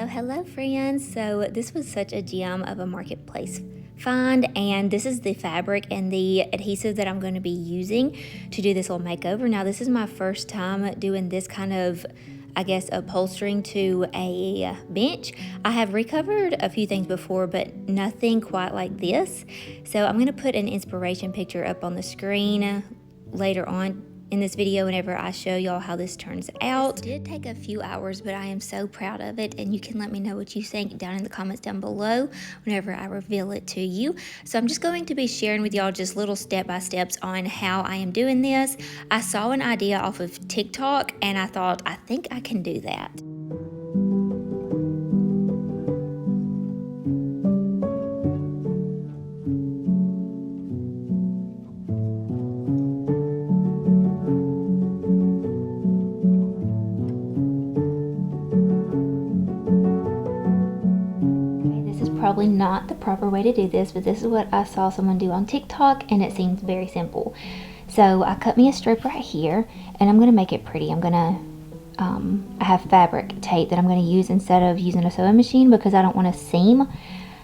Hello friends. So this was such a gem of a marketplace find, and this is the fabric and the adhesive that I'm going to be using to do this little makeover. Now this is my first time doing this kind of, I guess, upholstering to a bench. I have recovered a few things before, but nothing quite like this. So I'm going to put an inspiration picture up on the screen later on in this video whenever I show y'all how this turns out. It did take a few hours, but I am so proud of it, and you can let me know what you think down in the comments down below whenever I reveal it to you. So I'm just going to be sharing with y'all just little step-by-steps on how I am doing this. I saw an idea off of TikTok and I thought, I think I can do that. Probably not the proper way to do this, but this is what I saw someone do on TikTok and it seems very simple. So I cut me a strip right here, and I'm going to make it pretty. I'm going to I have fabric tape that I'm going to use instead of using a sewing machine because I don't want to seam.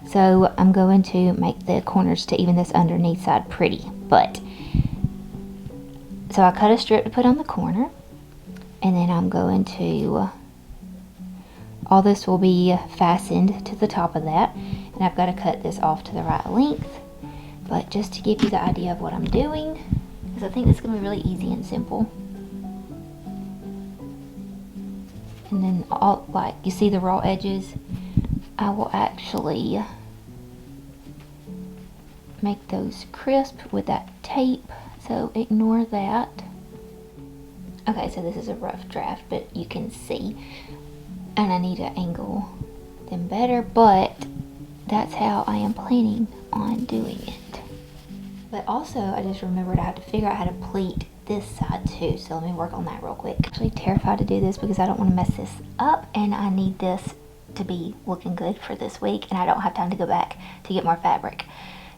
So I'm going to make the corners to even this underneath side pretty. So I cut a strip to put on the corner, and then I'm going to, all this will be fastened to the top of that, and I've got to cut this off to the right length. But just to give you the idea of what I'm doing, because I think this is going to be really easy and simple. And then all, like you see the raw edges, I will actually make those crisp with that tape, so ignore that. Okay, so this is a rough draft, but you can see, and I need to angle them better, but that's how I am planning on doing it. But also, I just remembered I have to figure out how to pleat this side too, so let me work on that real quick. I'm actually terrified to do this because I don't want to mess this up, and I need this to be looking good for this week, and I don't have time to go back to get more fabric.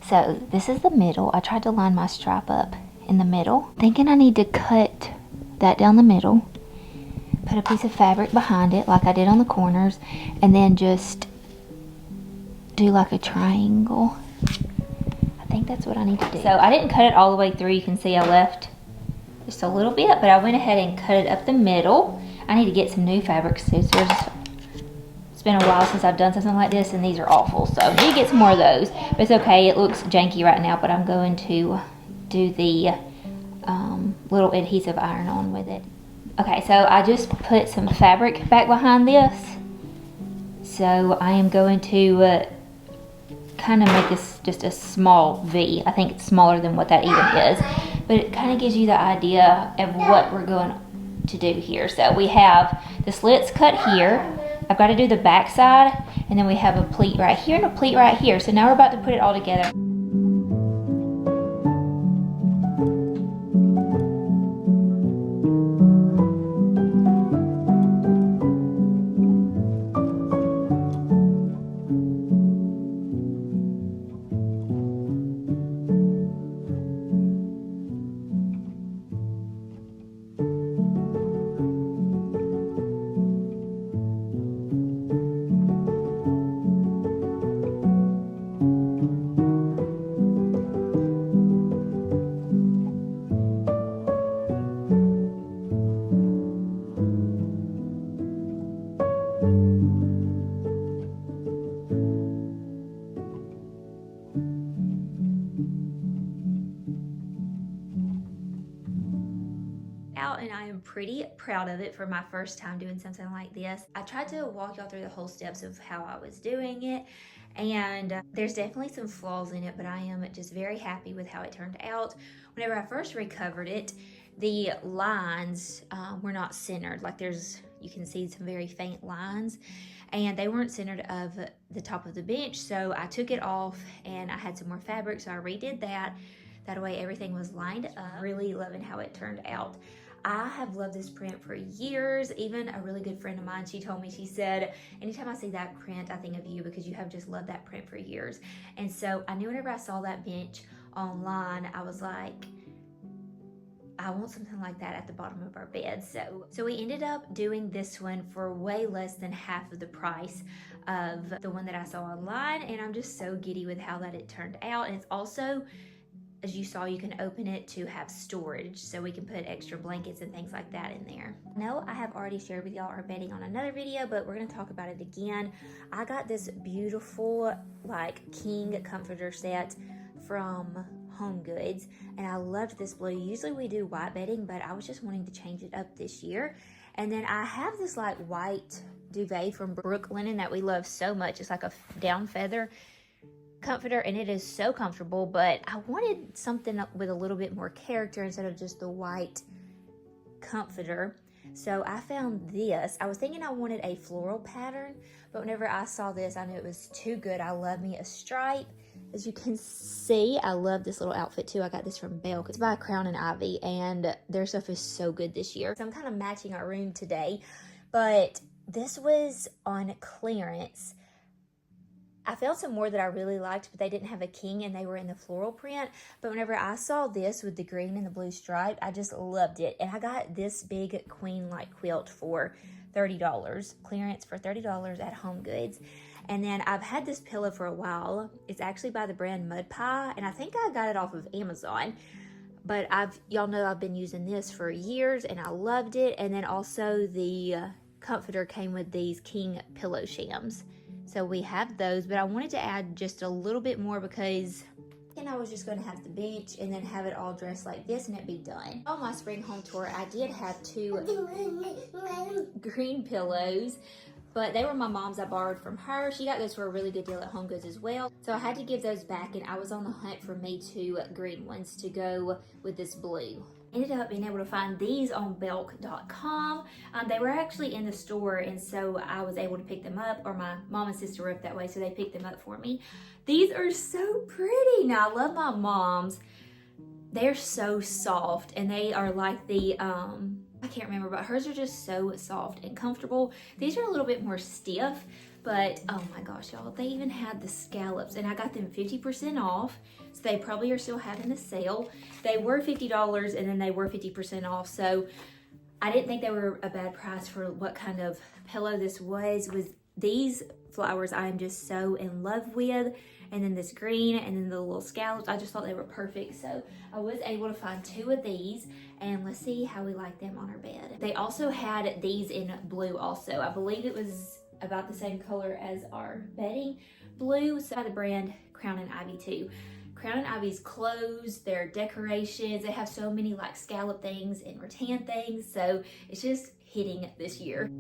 So this is the middle. I tried to line my stripe up in the middle, thinking I need to cut that down the middle, put a piece of fabric behind it like I did on the corners, and then just do like a triangle. I think that's what I need to do. So I didn't cut it all the way through. You can see I left just a little bit, but I went ahead and cut it up the middle. I need to get some new fabrics too. So it's been a while since I've done something like this, and these are awful. So I need to get some more of those. But it's okay. It looks janky right now, but I'm going to do the little adhesive iron on with it. Okay, so I just put some fabric back behind this. So I am going to kind of make this just a small V. I think it's smaller than what that even is, but it kind of gives you the idea of what we're going to do here. So we have the slits cut here. I've got to do the back side, and then we have a pleat right here and a pleat right here. So now we're about to put it all together. and I am pretty proud of it for my first time doing something like this. I tried to walk y'all through the whole steps of how I was doing it, and there's definitely some flaws in it, but I am just very happy with how it turned out. Whenever I first recovered it, the lines were not centered. Like you can see some very faint lines, and they weren't centered of the top of the bench. So I took it off and I had some more fabric, so I redid that. That way everything was lined up. Really loving how it turned out. I have loved this print for years. Even a really good friend of mine, she told me, she said, anytime I see that print, I think of you because you have just loved that print for years. And so I knew whenever I saw that bench online, I was like, I want something like that at the bottom of our bed. So we ended up doing this one for way less than half of the price of the one that I saw online. And I'm just so giddy with how that it turned out. And it's also, as you saw, you can open it to have storage, so we can put extra blankets and things like that in there. No, I have already shared with y'all our bedding on another video, but we're gonna talk about it again. I got this beautiful like king comforter set from Home Goods, and I loved this blue. Usually we do white bedding, but I was just wanting to change it up this year. And then I have this like white duvet from Brooklinen that we love so much. It's like a down feather comforter, and it is so comfortable, but I wanted something with a little bit more character instead of just the white comforter. So I found this. I was thinking I wanted a floral pattern, but whenever I saw this, I knew it was too good. I love me a stripe. As you can see, I love this little outfit too. I got this from Belk. It's by Crown and Ivy, and their stuff is so good this year. So I'm kind of matching our room today, but this was on clearance. I found some more that I really liked, but they didn't have a king and they were in the floral print. But whenever I saw this with the green and the blue stripe, I just loved it. And I got this big queen-like quilt for $30, clearance for $30 at Home Goods. And then I've had this pillow for a while. It's actually by the brand Mud Pie, and I think I got it off of Amazon. But y'all know I've been using this for years and I loved it. And then also the comforter came with these king pillow shams. So we have those, but I wanted to add just a little bit more because then I was just going to have the bench and then have it all dressed like this and it'd be done. On my spring home tour, I did have 2 green pillows, but they were my mom's. I borrowed from her. She got those for a really good deal at Home Goods as well. So I had to give those back, and I was on the hunt for me 2 green ones to go with this blue. Ended up being able to find these on belk.com. They were actually in the store, and so I was able to pick them up, or my mom and sister were up that way, so they picked them up for me. These are so pretty. Now, I love my mom's. They're so soft, and they are like the, I can't remember, but hers are just so soft and comfortable. These are a little bit more stiff, but oh my gosh, y'all, they even had the scallops, and I got them 50% off, so they probably are still having a sale. They were $50, and then they were 50% off, so I didn't think they were a bad price for what kind of pillow this was. With these flowers, I am just so in love with, and then this green, and then the little scallops, I just thought they were perfect. So I was able to find 2 of these, and let's see how we like them on our bed. They also had these in blue also. I believe it was about the same color as our bedding blue. So by the brand Crown and Ivy too. Crown and Ivy's clothes, their decorations, they have so many like scallop things and rattan things. So it's just hitting this year.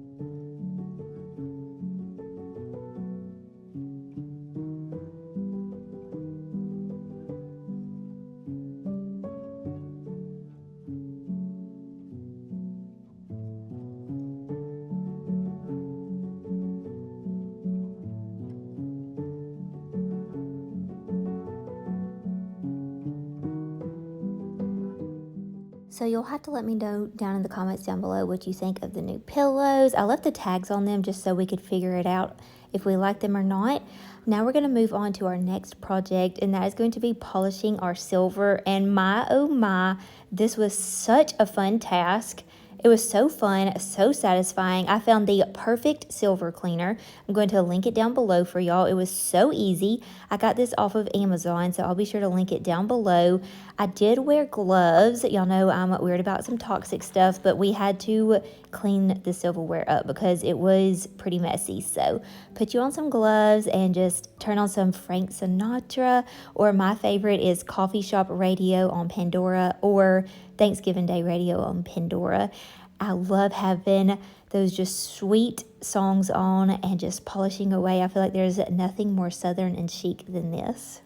So you'll have to let me know down in the comments down below what you think of the new pillows. I left the tags on them just so we could figure it out if we like them or not. Now we're going to move on to our next project, and that is going to be polishing our silver. And my, oh my, this was such a fun task. It was so fun, so satisfying. I found the perfect silver cleaner. I'm going to link it down below for y'all. It was so easy. I got this off of Amazon, so I'll be sure to link it down below. I did wear gloves. Y'all know I'm weird about some toxic stuff, but we had to clean the silverware up because it was pretty messy. So put you on some gloves and just turn on some Frank Sinatra, or my favorite is Coffee Shop Radio on Pandora or Thanksgiving Day Radio on Pandora. I love having those just sweet songs on and just polishing away. I feel like there's nothing more southern and chic than this.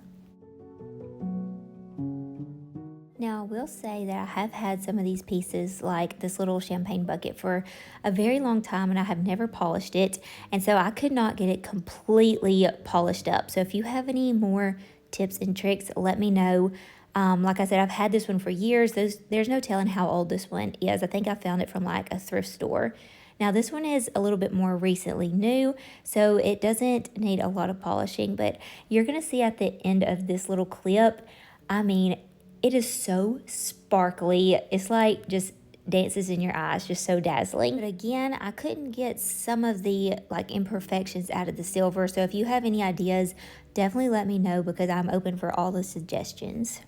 Now, I will say that I have had some of these pieces, like this little champagne bucket, for a very long time, and I have never polished it, and so I could not get it completely polished up. So if you have any more tips and tricks, let me know. Like I said, I've had this one for years. There's no telling how old this one is. I think I found it from like a thrift store. Now, this one is a little bit more recently new, so it doesn't need a lot of polishing, but you're going to see at the end of this little clip, I mean, it is so sparkly. It's like just dances in your eyes, just so dazzling. But again, I couldn't get some of the like imperfections out of the silver. So if you have any ideas, definitely let me know because I'm open for all the suggestions.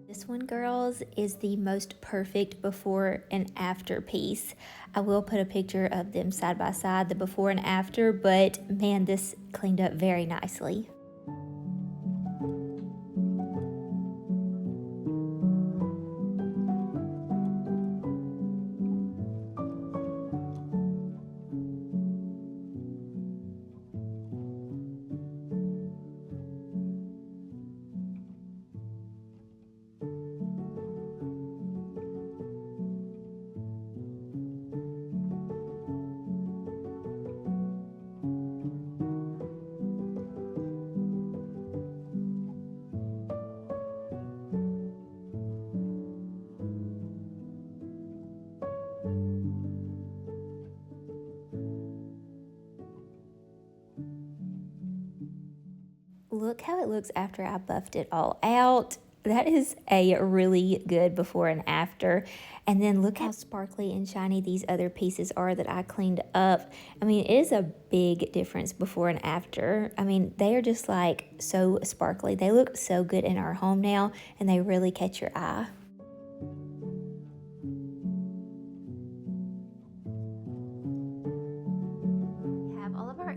This one, girls, is the most perfect before and after piece. I will put a picture of them side by side, the before and after, but man, this cleaned up very nicely. Look how it looks after I buffed it all out. That is a really good before and after. And then look how sparkly and shiny these other pieces are that I cleaned up. I mean, it is a big difference before and after. I mean, they are just like so sparkly. They look so good in our home now, and they really catch your eye.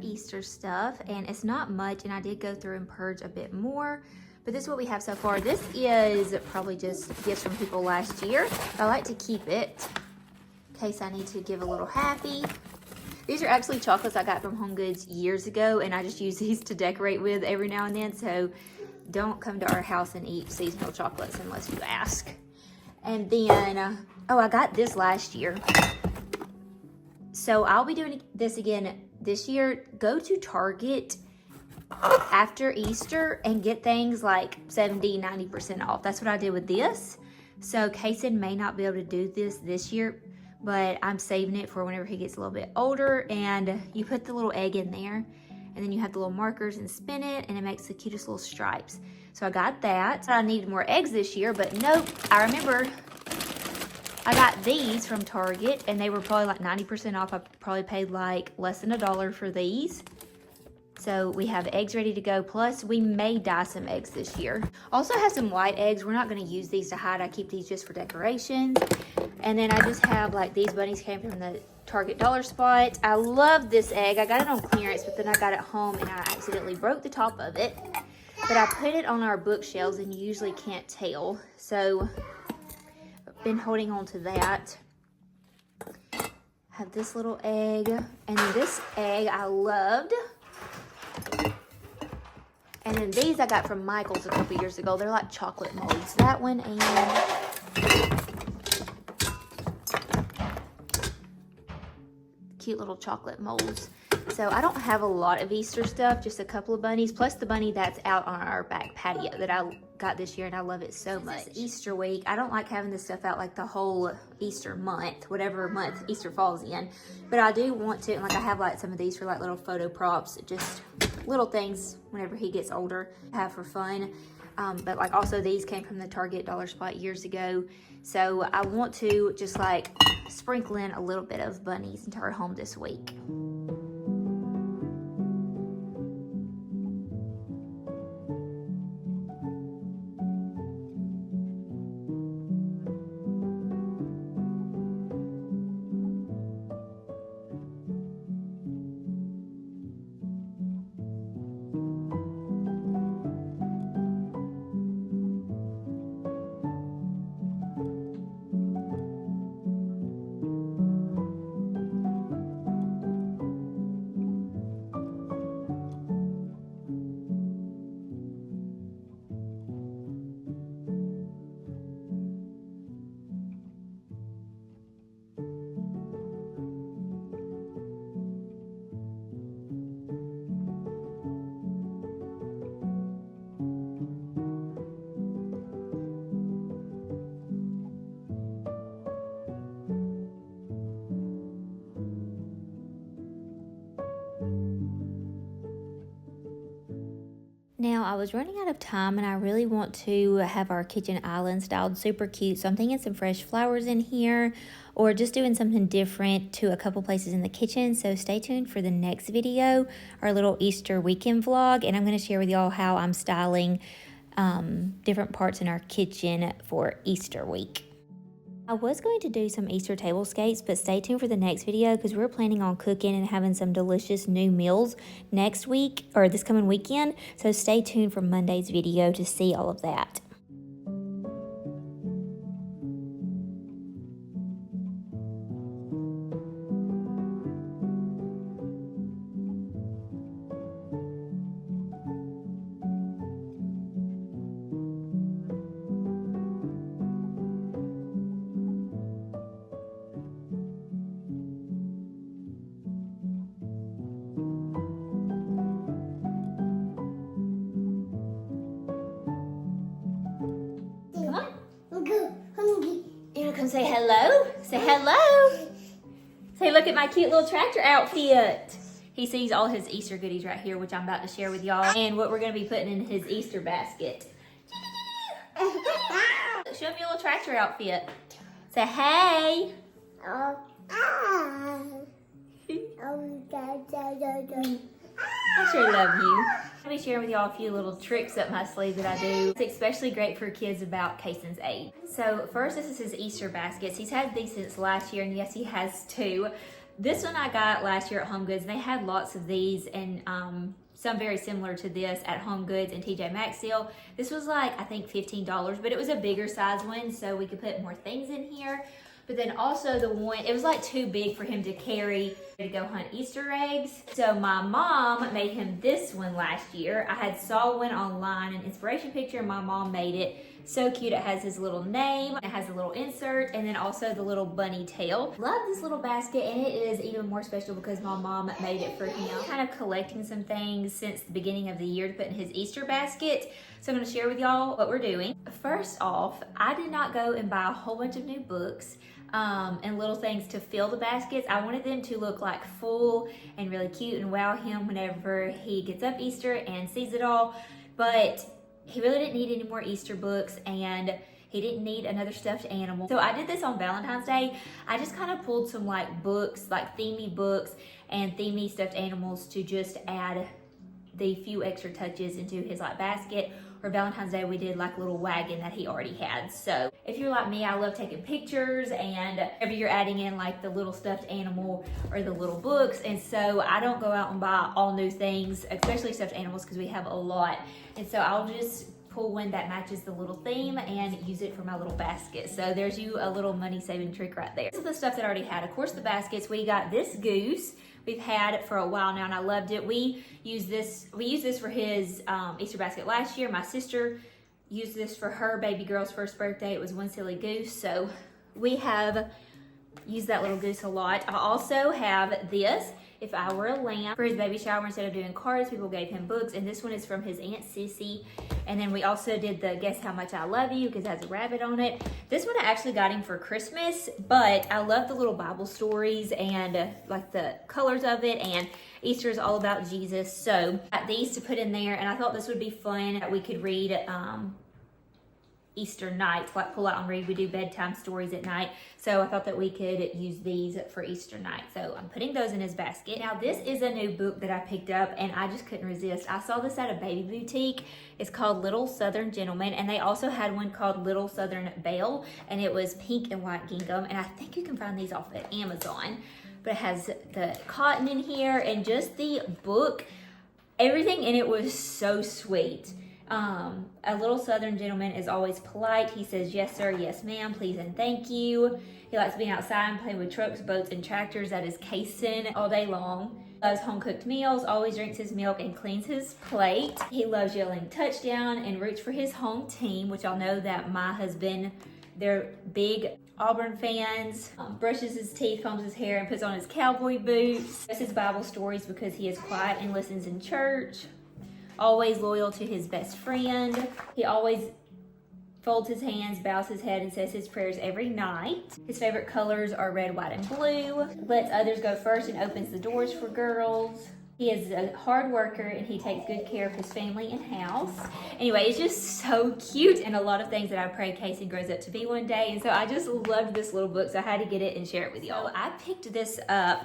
Easter stuff, and it's not much, and I did go through and purge a bit more, but this is what we have so far. This is probably just gifts from people last year. I like to keep it in case I need to give a little happy. These are actually chocolates I got from Home Goods years ago, and I just use these to decorate with every now and then, so don't come to our house and eat seasonal chocolates unless you ask. And then oh, I got this last year, so I'll be doing this again this year. Go to Target after Easter and get things like 70-90% off. That's what I did with this. So Kason may not be able to do this year, but I'm saving it for whenever he gets a little bit older. And you put the little egg in there, and then you have the little markers and spin it, and it makes the cutest little stripes. So I got that. I needed more eggs this year, but nope. I remember I got these from Target, and they were probably like 90% off. I probably paid like less than $1 for these. So we have eggs ready to go. Plus, we may dye some eggs this year. Also have some white eggs. We're not going to use these to hide. I keep these just for decorations. And then I just have like these bunnies came from the Target dollar spot. I love this egg. I got it on clearance, but then I got it home and I accidentally broke the top of it. But I put it on our bookshelves, and you usually can't tell. So been holding on to that. Have this little egg, and then this egg I loved. And then these I got from Michael's a couple years ago. They're like chocolate molds. That one, and cute little chocolate molds. So I don't have a lot of Easter stuff, just a couple of bunnies, plus the bunny that's out on our back patio that I got this year, and I love it so much. It's Easter week. I don't like having this stuff out like the whole Easter month, whatever month Easter falls in, but I do want to, and like I have like some of these for like little photo props, just little things whenever he gets older, have for fun. But like also these came from the Target dollar spot years ago. So I want to just like sprinkle in a little bit of bunnies into our home this week. Now, I was running out of time and I really want to have our kitchen island styled super cute. So I'm thinking some fresh flowers in here or just doing something different to a couple places in the kitchen. So stay tuned for the next video, our little Easter weekend vlog. And I'm going to share with y'all how I'm styling different parts in our kitchen for Easter week. I was going to do some Easter tablescapes, but stay tuned for the next video because we're planning on cooking and having some delicious new meals next week or this coming weekend. So stay tuned for Monday's video to see all of that. Come say hello. Say hello. Say, look at my cute little tractor outfit. He sees all his Easter goodies right here, which I'm about to share with y'all, and what we're going to be putting in his Easter basket. Show him your little tractor outfit. Say, hey. I sure love you. I'll be sharing with y'all a few little tricks up my sleeve that I do. It's especially great for kids about Kaysen's age. So first, this is his Easter baskets. He's had these since last year, and yes, he has two. This one I got last year at Home Goods, and they had lots of these and some very similar to this at Home Goods and TJ Maxx deal. This was like, I think $15, but it was a bigger size one, so we could put more things in here. But then also the one, it was like too big for him to carry to go hunt Easter eggs. So my mom made him this one last year. I had saw one online, an inspiration picture, and my mom made it. So cute. It has his little name, it has a little insert, and then also the little bunny tail. Love this little basket, and it is even more special because my mom made it for him. I'm kind of collecting some things since the beginning of the year to put in his Easter basket. So I'm going to share with y'all what we're doing. First off, I did not go and buy a whole bunch of new books and little things to fill the baskets. I wanted them to look like full and really cute and wow him whenever he gets up Easter and sees it all. But he really didn't need any more Easter books, and he didn't need another stuffed animal. So I did this on Valentine's Day. I just kind of pulled some like books, like themey books and themey stuffed animals to just add the few extra touches into his like basket. For Valentine's Day, we did like a little wagon that he already had. So if you're like me, I love taking pictures, and whenever you're adding in like the little stuffed animal or the little books. And so I don't go out and buy all new things, especially stuffed animals, because we have a lot. And so I'll just pull one that matches the little theme and use it for my little basket. So there's you a little money saving trick right there. This is the stuff that I already had. Of course, the baskets, we got this goose. We've had it for a while now, and I loved it. We used this for his Easter basket last year. My sister used this for her baby girl's first birthday. It was one silly goose, so we have used that little goose a lot. I also have this. If I Were a Lamb. For his baby shower, instead of doing cards, people gave him books, and this one is from his Aunt Sissy. And then we also did the Guess How Much I Love You, because it has a rabbit on it. This one I actually got him for Christmas, but I love the little Bible stories and like the colors of it, and Easter is all about Jesus. So I got these to put in there, and I thought this would be fun that we could read Easter nights, like pull out and read. We do bedtime stories at night, so I thought that we could use these for Easter night. So I'm putting those in his basket. Now this is a new book that I picked up, and I just couldn't resist. I saw this at a baby boutique. It's called Little Southern Gentleman, and they also had one called Little Southern Belle, and it was pink and white gingham, and I think you can find these off at Amazon. But it has the cotton in here, and just the book, everything in it was so sweet. A little Southern gentleman is always polite. He says, yes, sir, yes, ma'am, please, and thank you. He likes being outside and playing with trucks, boats, and tractors. That is Kaysen all day long. Loves home-cooked meals, always drinks his milk and cleans his plate. He loves yelling touchdown and roots for his home team, which y'all know that my husband, they're big Auburn fans. Brushes his teeth, combs his hair, and puts on his cowboy boots. Does his Bible stories because he is quiet and listens in church. Always loyal to his best friend. He always folds his hands, bows his head, and says his prayers every night. His favorite colors are red, white, and blue. Lets others go first and opens the doors for girls. He is a hard worker, and he takes good care of his family and house. Anyway, it's just so cute, and a lot of things that I pray Kaysen grows up to be one day. And so I just loved this little book, so I had to get it and share it with y'all. I picked this up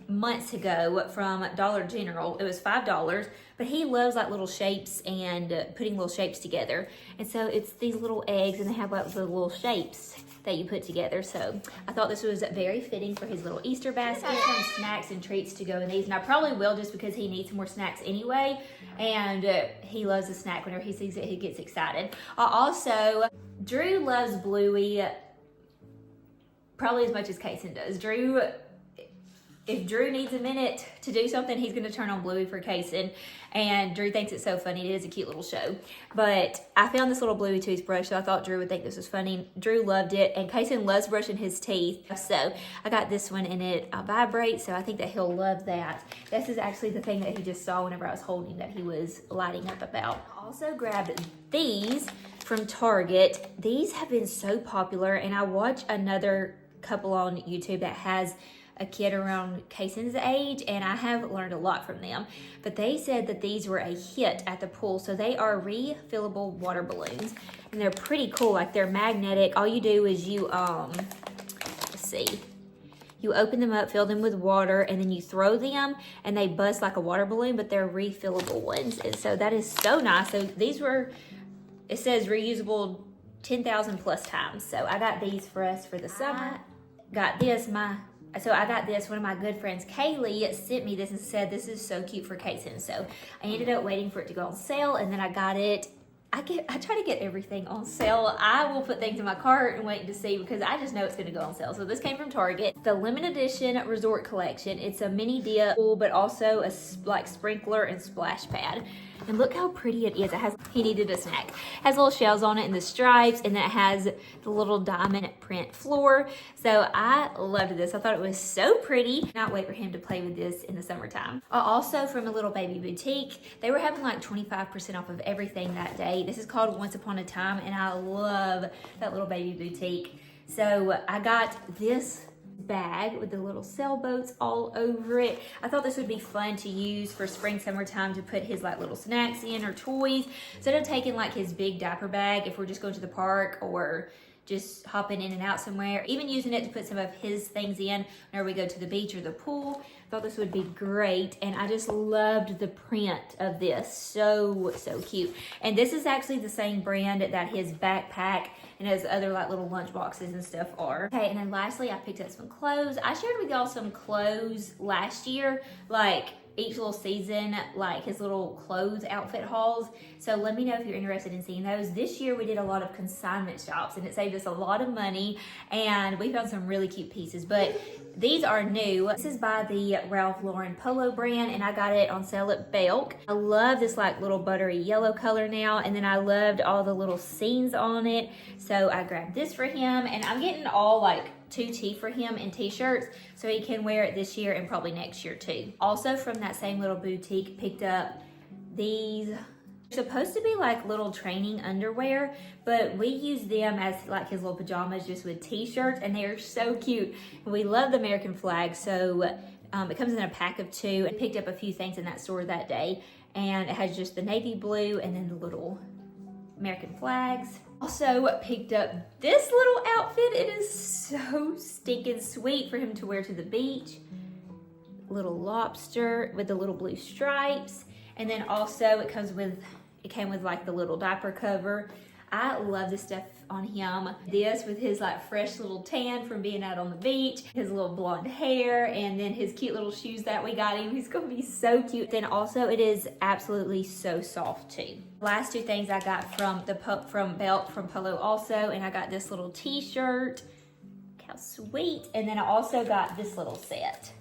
months ago from Dollar General. It was $5, but he loves like little shapes and putting little shapes together. And so it's these little eggs, and they have like the little shapes that you put together. So I thought this was very fitting for his little Easter basket. Some snacks and treats to go in these, and I probably will just because he needs more snacks anyway, and he loves a snack. Whenever he sees it, he gets excited. Also, Drew loves Bluey probably as much as Kaysen does. If Drew needs a minute to do something, he's going to turn on Bluey for Kaysen, and Drew thinks it's so funny. It is a cute little show. But I found this little Bluey toothbrush, so I thought Drew would think this was funny. Drew loved it, and Kaysen loves brushing his teeth, so I got this one, and it vibrates, so I think that he'll love that. This is actually the thing that he just saw whenever I was holding that he was lighting up about. I also grabbed these from Target. These have been so popular, and I watch another couple on YouTube that has a kid around Kaysen's age, and I have learned a lot from them. But they said that these were a hit at the pool. So they are refillable water balloons, and they're pretty cool. Like, they're magnetic. All you do is you let's see, you open them up, fill them with water, and then you throw them, and they bust like a water balloon, but they're refillable ones. And so that is so nice. So these were, it says reusable 10,000 plus times. So I got these for us for the summer. I got this, one of my good friends, Kaylee, sent me this and said, this is so cute for Kaysen. So I ended up waiting for it to go on sale, and then I got it. I try to get everything on sale. I will put things in my cart and wait to see, because I just know it's gonna go on sale. So this came from Target. The limited edition resort collection. It's a mini dip pool, but also a like sprinkler and splash pad. And look how pretty it is. It has, he needed a snack. It has little shells on it and the stripes, and then it has the little diamond print floor. So I loved this. I thought it was so pretty. Cannot wait for him to play with this in the summertime. Also from a little baby boutique, they were having like 25% off of everything that day. This is called Once Upon a Time, and I love that little baby boutique. So I got this bag with the little sailboats all over it. I thought this would be fun to use for spring, summertime, to put his like little snacks in or toys. Instead of taking like his big diaper bag if we're just going to the park or just hopping in and out somewhere, even using it to put some of his things in whenever we go to the beach or the pool. I thought this would be great, and I just loved the print of this. So cute. And this is actually the same brand that his backpack and his other like little lunch boxes and stuff are. Okay, and then lastly, I picked up some clothes. I shared with y'all some clothes last year, like each little season, like his little clothes outfit hauls. So let me know if you're interested in seeing those. This year we did a lot of consignment shops, and it saved us a lot of money, and we found some really cute pieces. But these are new. This is by the Ralph Lauren Polo brand, and I got it on sale at Belk. I love this like little buttery yellow color now, and then I loved all the little scenes on it. So I grabbed this for him, and I'm getting all like 2T for him in t-shirts, so he can wear it this year and probably next year too. Also from that same little boutique, picked up these. They're supposed to be like little training underwear, but we use them as like his little pajamas just with t-shirts, and they are so cute. And we love the American flag, so it comes in a pack of 2. I picked up a few things in that store that day, and it has just the navy blue and then the little American flags. Also picked up this little outfit. It is so stinking sweet for him to wear to the beach. Little lobster with the little blue stripes. And then also it came with like the little diaper cover. I love this stuff on him. This with his like fresh little tan from being out on the beach, his little blonde hair, and then his cute little shoes that we got him. He's gonna be so cute. Then also it is absolutely so soft too. Last 2 things I got from Belt from Polo also, and I got this little t-shirt. Look how sweet. And then I also got this little set.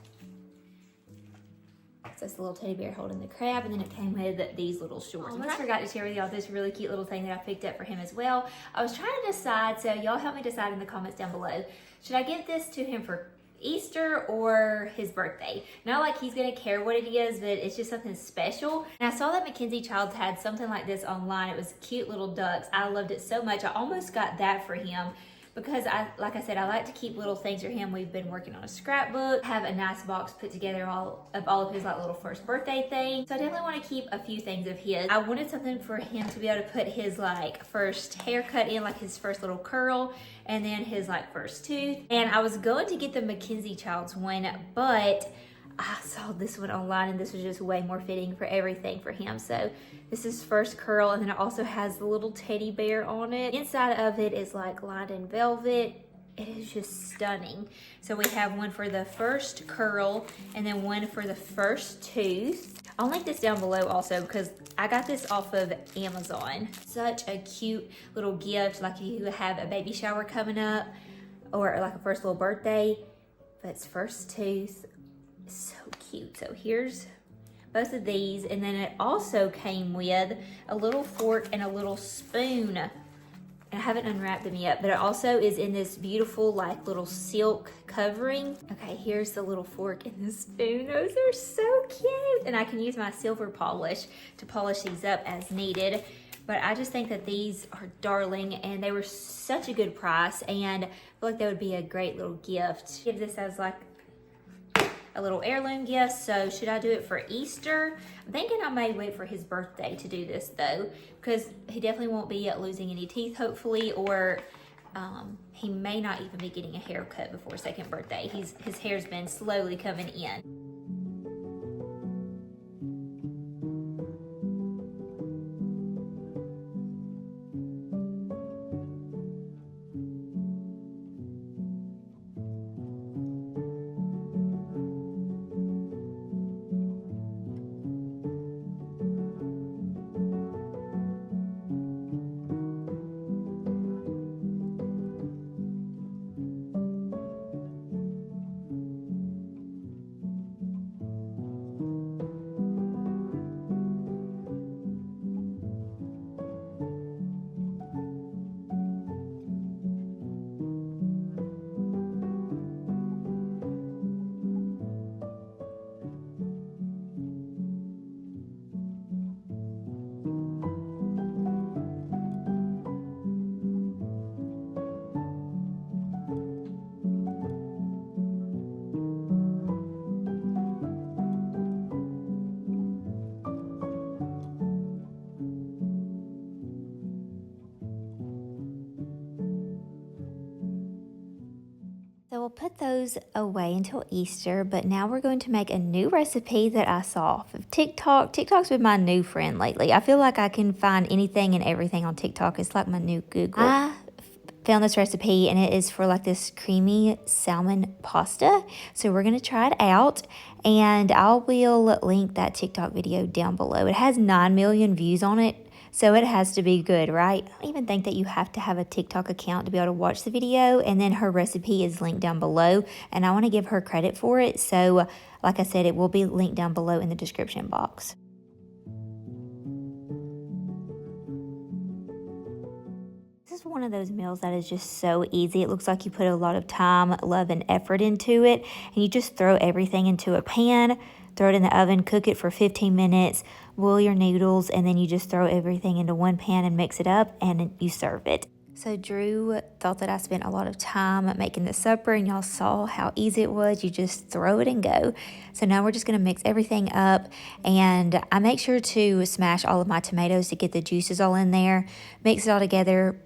So it's the little teddy bear holding the crab, and then it came with these little shorts. I almost forgot to share with y'all this really cute little thing that I picked up for him as well. I was trying to decide, so y'all help me decide in the comments down below. Should I give this to him for Easter or his birthday? Not like he's gonna care what it is, but it's just something special. And I saw that Mackenzie Childs had something like this online. It was cute little ducks. I loved it so much. I almost got that for him, because like I said, I like to keep little things for him. We've been working on a scrapbook, have a nice box put together all of his like little first birthday things. So I definitely want to keep a few things of his. I wanted something for him to be able to put his like first haircut in, like his first little curl, and then his like first tooth. And I was going to get the Mackenzie Childs one, but I saw this one online, and this was just way more fitting for everything for him. So this is first curl, and then it also has the little teddy bear on it. Inside of it is like lined in velvet. It is just stunning. So we have one for the first curl, and then one for the first tooth. I'll link this down below also, because I got this off of Amazon. Such a cute little gift, like if you have a baby shower coming up, or like a first little birthday. But it's first tooth. So cute. So here's both of these, and then it also came with a little fork and a little spoon. And I haven't unwrapped them yet, but it also is in this beautiful like little silk covering. Okay, here's the little fork and the spoon. Those are so cute. And I can use my silver polish to polish these up as needed. But I just think that these are darling, and they were such a good price, and I feel like they would be a great little gift. Give this as like a little heirloom gift. So should I do it for Easter? I'm thinking I may wait for his birthday to do this though, because he definitely won't be losing any teeth hopefully, or he may not even be getting a haircut before second birthday. His hair's been slowly coming in. So we'll put those away until Easter, but now we're going to make a new recipe that I saw off of TikTok. TikTok's been my new friend lately. I feel like I can find anything and everything on TikTok. It's like my new Google. I found this recipe, and it is for like this creamy salmon pasta. So we're going to try it out, and I will link that TikTok video down below. It has 9 million views on it. So it has to be good, right? I don't even think that you have to have a TikTok account to be able to watch the video. And then her recipe is linked down below, and I want to give her credit for it. So like I said, it will be linked down below in the description box. This is one of those meals that is just so easy. It looks like you put a lot of time, love, and effort into it. And you just throw everything into a pan, throw it in the oven, cook it for 15 minutes, boil your noodles, and then you just throw everything into one pan and mix it up, and you serve it. So Drew thought that I spent a lot of time making the supper, and y'all saw how easy it was. You just throw it and go. So now we're just gonna mix everything up, and I make sure to smash all of my tomatoes to get the juices all in there. Mix it all together,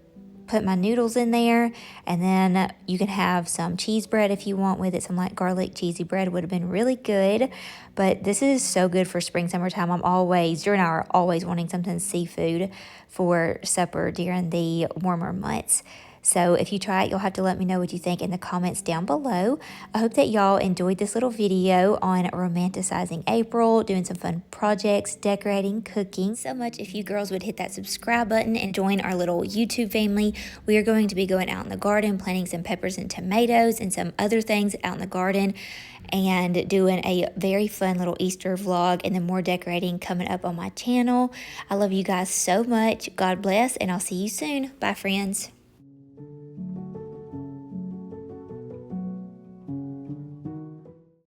put my noodles in there, and then you can have some cheese bread if you want with it. Some like garlic cheesy bread would have been really good. But this is so good for spring, summertime. Drew and I are always wanting something seafood for supper during the warmer months. So if you try it, you'll have to let me know what you think in the comments down below. I hope that y'all enjoyed this little video on romanticizing April, doing some fun projects, decorating, cooking. So much if you girls would hit that subscribe button and join our little YouTube family. We are going to be going out in the garden, planting some peppers and tomatoes and some other things out in the garden, and doing a very fun little Easter vlog, and then more decorating coming up on my channel. I love you guys so much. God bless, and I'll see you soon. Bye, friends.